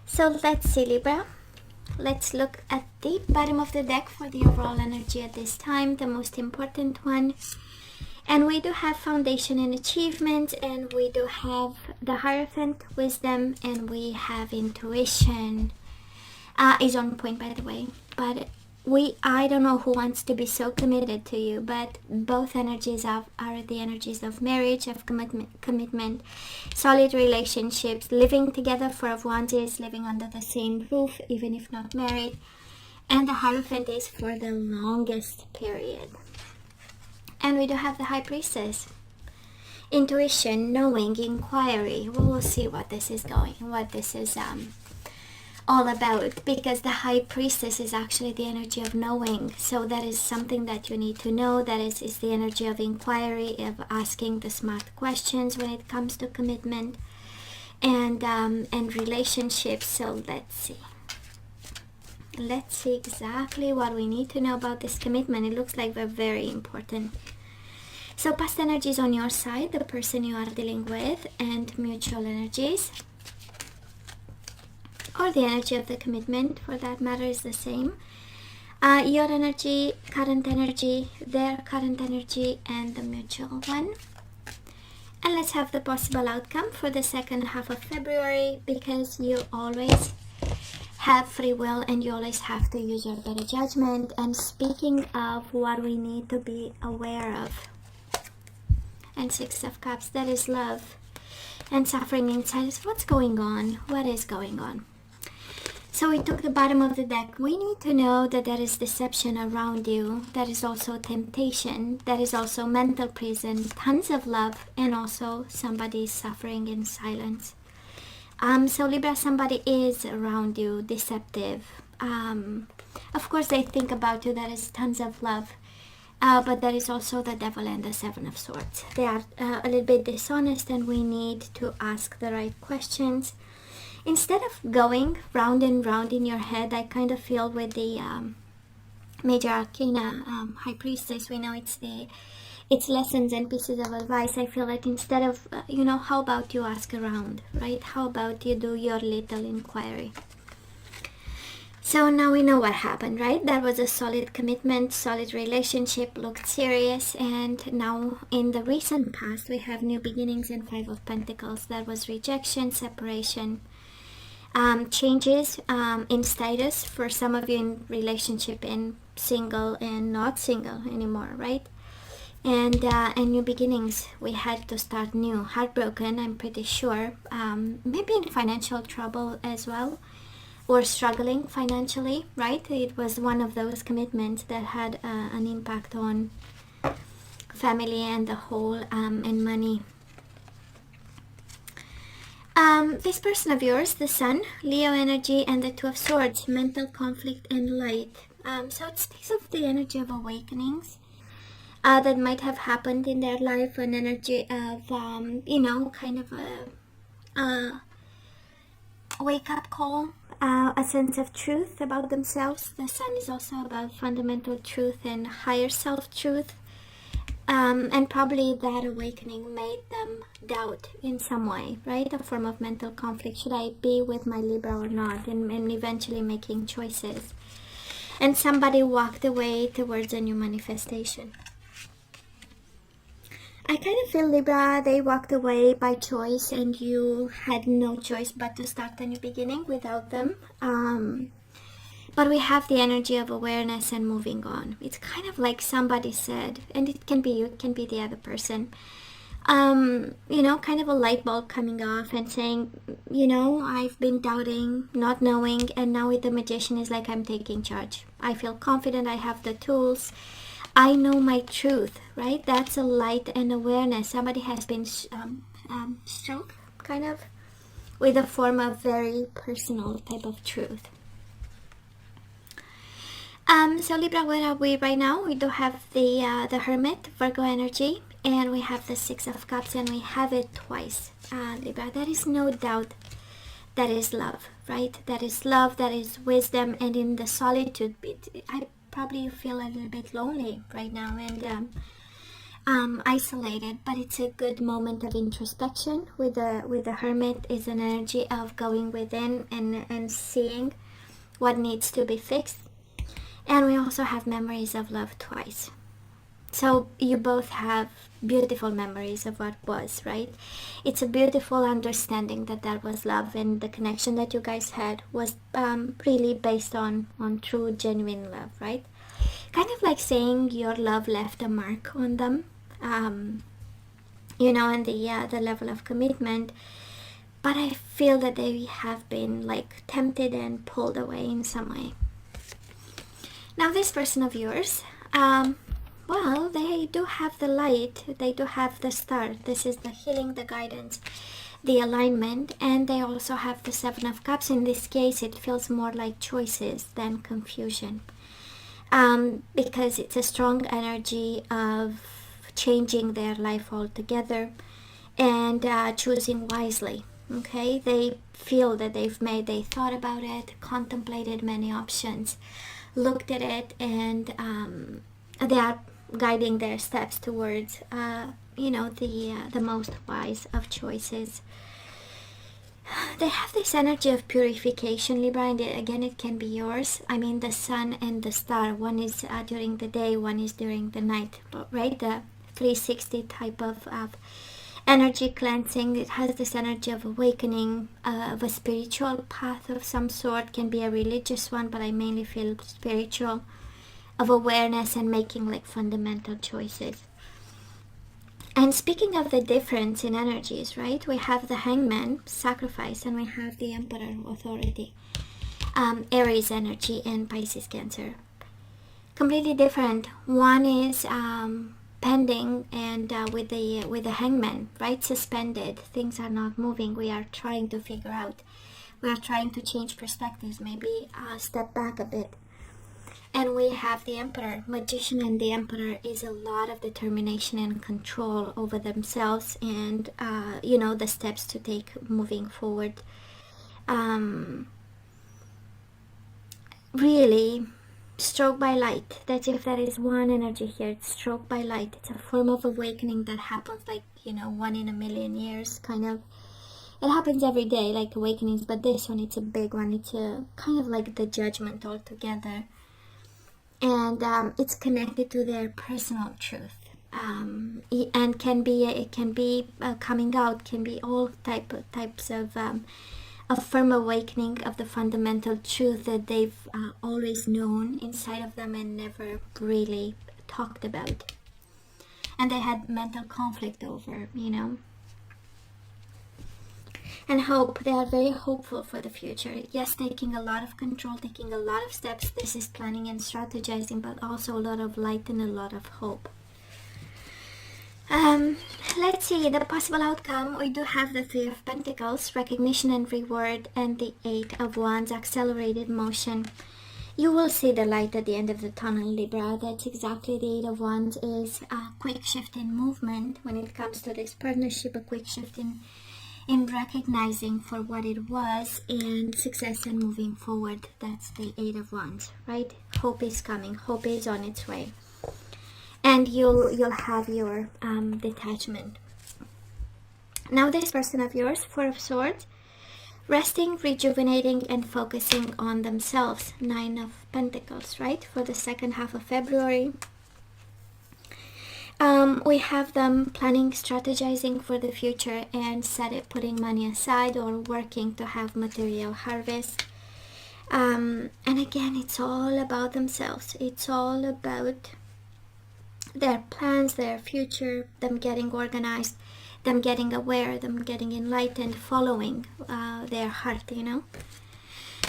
So let's see, Libra. Let's look at the bottom of the deck for the overall energy at this time, the most important one. And we do have foundation and achievement, and we do have the Hierophant, wisdom, and we have intuition. Is on point, by the way. But I don't know who wants to be so committed to you, but both energies are the energies of marriage, of commitment, solid relationships, living together. Four of Wands is living under the same roof, even if not married. And the Hierophant is for the longest period. And we do have the High Priestess. Intuition, knowing, inquiry. We'll see what this is all about, because the High Priestess is actually the energy of knowing. So that is something that you need to know. That is the energy of inquiry, of asking the smart questions when it comes to commitment and relationships. So let's see exactly what we need to know about this commitment. It looks like they're very important. So past energies on your side, the person you are dealing with, and mutual energies, or the energy of the commitment, for that matter, is the same. Your energy, current energy, their current energy, and the mutual one. And let's have the possible outcome for the second half of February, because you always have free will and you always have to use your better judgment. And speaking of what we need to be aware of, and Six of Cups, that is love and suffering inside us. What's going on? What is going on? So we took the bottom of the deck. We need to know that there is deception around you. There is also temptation. There is also mental prison, tons of love, and also somebody suffering in silence. So Libra, somebody is around you, deceptive. Of course, they think about you. There is tons of love. But there is also the Devil and the Seven of Swords. They are a little bit dishonest, and we need to ask the right questions. Instead of going round and round in your head, I kind of feel with the Major Arcana, High Priestess, we know it's lessons and pieces of advice. I feel like instead of, how about you ask around, right? How about you do your little inquiry? So now we know what happened, right? That was a solid commitment, solid relationship, looked serious, and now in the recent past we have new beginnings and Five of Pentacles. That was rejection, separation, changes in status for some of you in relationship and single and not single anymore, right? And new beginnings. We had to start new. Heartbroken, I'm pretty sure. Maybe in financial trouble as well, or struggling financially, right? It was one of those commitments that had an impact on family and the whole, and money. This person of yours, the Sun, Leo energy, and the Two of Swords, mental conflict and light. So it speaks of the energy of awakenings that might have happened in their life, an energy of, kind of a wake-up call, a sense of truth about themselves. The Sun is also about fundamental truth and higher self-truth. And probably that awakening made them doubt in some way, right? A form of mental conflict. Should I be with my Libra or not? And eventually making choices. And somebody walked away towards a new manifestation. I kind of feel, Libra, they walked away by choice and you had no choice but to start a new beginning without them. But we have the energy of awareness and moving on. It's kind of like somebody said, and it can be you, it can be the other person, kind of a light bulb coming off and saying, I've been doubting, not knowing, and now with the Magician is like, I'm taking charge. I feel confident, I have the tools, I know my truth, right? That's a light and awareness. Somebody has been struck, kind of, with a form of very personal type of truth. So Libra, where are we right now? We do have the Hermit, Virgo energy, and we have the Six of Cups, and we have it twice. Libra, there is no doubt that is love, right? That is love, that is wisdom, and in the solitude, I probably feel a little bit lonely right now, and isolated, but it's a good moment of introspection. With the Hermit is an energy of going within and seeing what needs to be fixed. And we also have memories of love twice. So you both have beautiful memories of what was, right? It's a beautiful understanding that that was love, and the connection that you guys had was really based on true, genuine love, right? Kind of like saying your love left a mark on them, you know, and the level of commitment. But I feel that they have been like tempted and pulled away in some way. Now this person of yours, well, they do have the light, they do have the star. This is the healing, the guidance, the alignment, and they also have the Seven of Cups. In this case, it feels more like choices than confusion, because it's a strong energy of changing their life altogether and choosing wisely. Okay, they feel that they thought about it, contemplated many options, looked at it, and they are guiding their steps towards you know, the most wise of choices. They have this energy of purification, Libra, and again, it can be yours. I mean, the sun and the star, one is during the day, one is during the night, right? The 360 type of energy cleansing. It has this energy of awakening, of a spiritual path of some sort. Can be a religious one, but I mainly feel spiritual, of awareness and making like fundamental choices. And speaking of the difference in energies, right, we have the Hangman, sacrifice, and we have the Emperor, authority, Aries energy, and Pisces, Cancer. Completely different. One is pending, and with the Hangman, right, suspended. Things are not moving. We are trying to figure out. We are trying to change perspectives, maybe step back a bit. And we have the Emperor, Magician, and the Emperor is a lot of determination and control over themselves, and you know, the steps to take moving forward. Really stroke by light. That's if there is one energy here. It's stroke by light. It's a form of awakening that happens like, you know, 1 in a million years kind of. It happens every day, like awakenings, but this one, it's a big one. It's a kind of like the judgment altogether. And it's connected to their personal truth, and it can be coming out, can be all types of a firm awakening of the fundamental truth that they've always known inside of them and never really talked about, and they had mental conflict over, you know. And hope. They are very hopeful for the future. Yes, taking a lot of control, taking a lot of steps. This is planning and strategizing, but also a lot of light and a lot of hope. Let's see the possible outcome. We do have the Three of Pentacles, recognition and reward, and the Eight of Wands, accelerated motion. You will see the light at the end of the tunnel, Libra. That's exactly the Eight of Wands is. A quick shift in movement when it comes to this partnership, a quick shift in recognizing for what it was, and success and moving forward. That's the Eight of Wands, right? Hope is coming. Hope is on its way. And you'll have your detachment. Now this person of yours, Four of Swords, resting, rejuvenating, and focusing on themselves. Nine of Pentacles, right? For the second half of February. We have them planning, strategizing for the future, and putting money aside or working to have material harvest. And again, it's all about themselves. It's all about their plans, their future, them getting organized, them getting aware, them getting enlightened, following their heart, you know.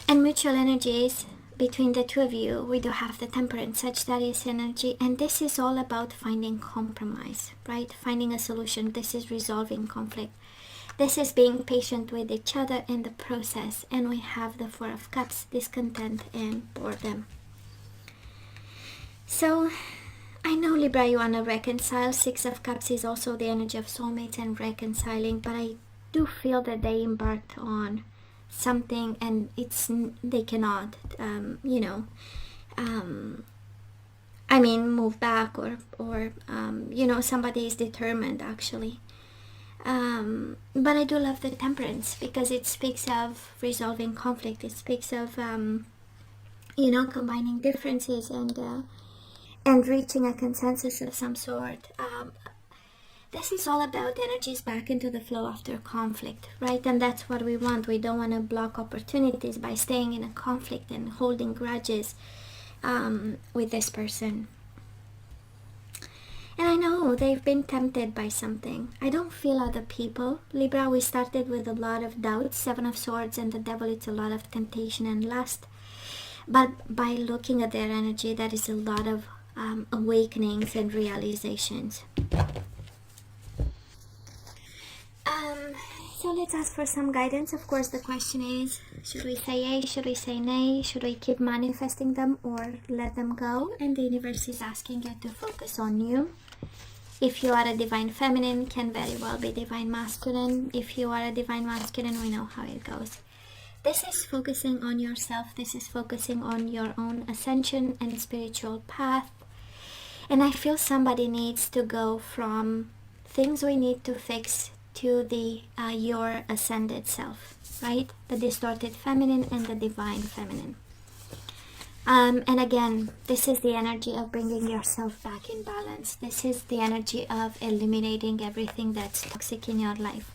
And mutual energies. Between the two of you, we do have the Temperance, Sagittarius energy, and this is all about finding compromise, right? Finding a solution. This is resolving conflict. This is being patient with each other in the process. And we have the Four of Cups, discontent and boredom. So I know, Libra, you want to reconcile. Six of Cups is also the energy of soulmates and reconciling, but I do feel that they embarked on something, and they cannot, you know, I mean, move back, or you know, somebody is determined actually. But I do love the Temperance because it speaks of resolving conflict. It speaks of you know, combining differences and reaching a consensus of some sort. This is all about energies back into the flow after conflict, right? And that's what we want. We don't want to block opportunities by staying in a conflict and holding grudges with this person. And I know they've been tempted by something. I don't feel other people. Libra, we started with a lot of doubts, Seven of Swords, and the Devil, it's a lot of temptation and lust. But by looking at their energy, that is a lot of awakenings and realizations. So let's ask for some guidance. Of course, the question is, should we say yay, should we say nay, should we keep manifesting them or let them go? And the universe is asking you to focus on you. If you are a divine feminine, can very well be divine masculine. If you are a divine masculine, we know how it goes. This is focusing on yourself. This is focusing on your own ascension and spiritual path. And I feel somebody needs to go from things we need to fix to the your ascended self, right? The distorted feminine and the divine feminine. And again, this is the energy of bringing yourself back in balance. This is the energy of eliminating everything that's toxic in your life.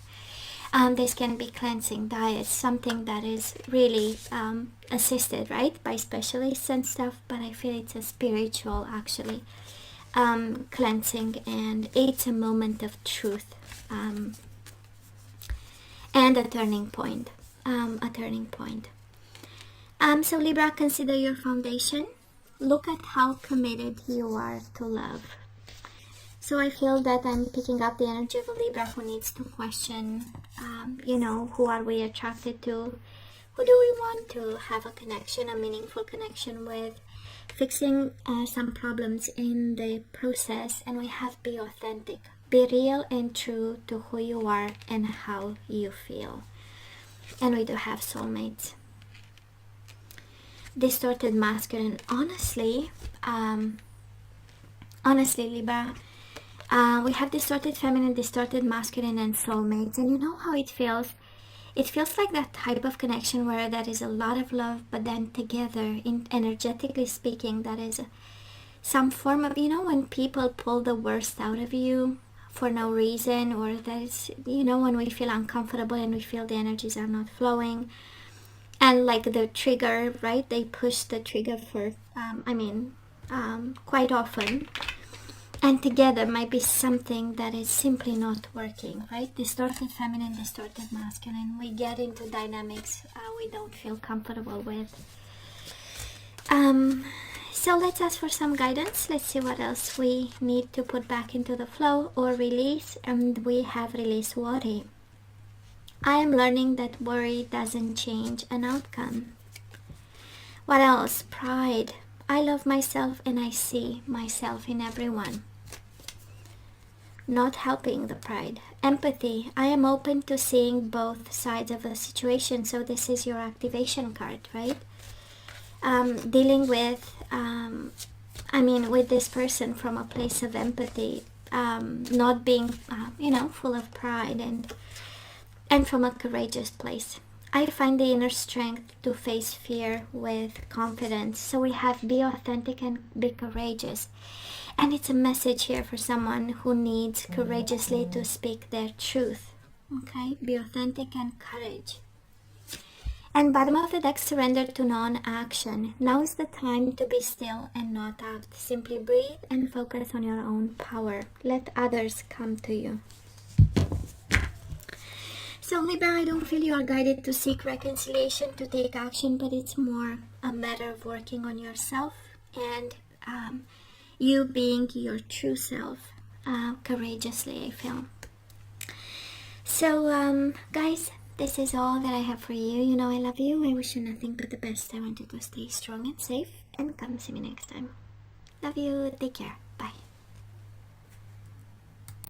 This can be cleansing, diets, something that is really assisted, right, by specialists and stuff, but I feel it's a spiritual, actually, cleansing, and it's a moment of truth. And a turning point. So Libra, consider your foundation. Look at how committed you are to love. So I feel that I'm picking up the energy of a Libra who needs to question, you know, who are we attracted to? Who do we want to have a connection, a meaningful connection with? Fixing some problems in the process, and we have to be authentic. Be real and true to who you are and how you feel. And we do have soulmates. Distorted masculine. Honestly, Libra, we have distorted feminine, distorted masculine, and soulmates. And you know how it feels? It feels like that type of connection where there is a lot of love, but then together, energetically speaking, that is some form of, you know, when people pull the worst out of you for no reason, or there's, you know, when we feel uncomfortable and we feel the energies are not flowing, and like the trigger, right, they push the trigger for quite often, and together might be something that is simply not working, right? Distorted feminine, distorted masculine, we get into dynamics we don't feel comfortable with. So let's ask for some guidance. Let's see what else we need to put back into the flow or release. And we have release worry. I am learning that worry doesn't change an outcome. What else? Pride. I love myself and I see myself in everyone. Not helping the pride. Empathy. I am open to seeing both sides of the situation. So this is your activation card, right? Dealing with with this person from a place of empathy, not being full of pride, and from a courageous place. I find the inner strength to face fear with confidence. So we have be authentic and be courageous, and it's a message here for someone who needs courageously to speak their truth. Okay, be authentic and courage. And bottom of the deck, surrender to non-action. Now is the time to be still and not act. Simply breathe and focus on your own power. Let others come to you. So Libra, I don't feel you are guided to seek reconciliation, to take action, but it's more a matter of working on yourself and you being your true self courageously, I feel. So guys, this is all that I have for you. You know I love you. I wish you nothing but the best. I want you to stay strong and safe, and come see me next time. Love you. Take care.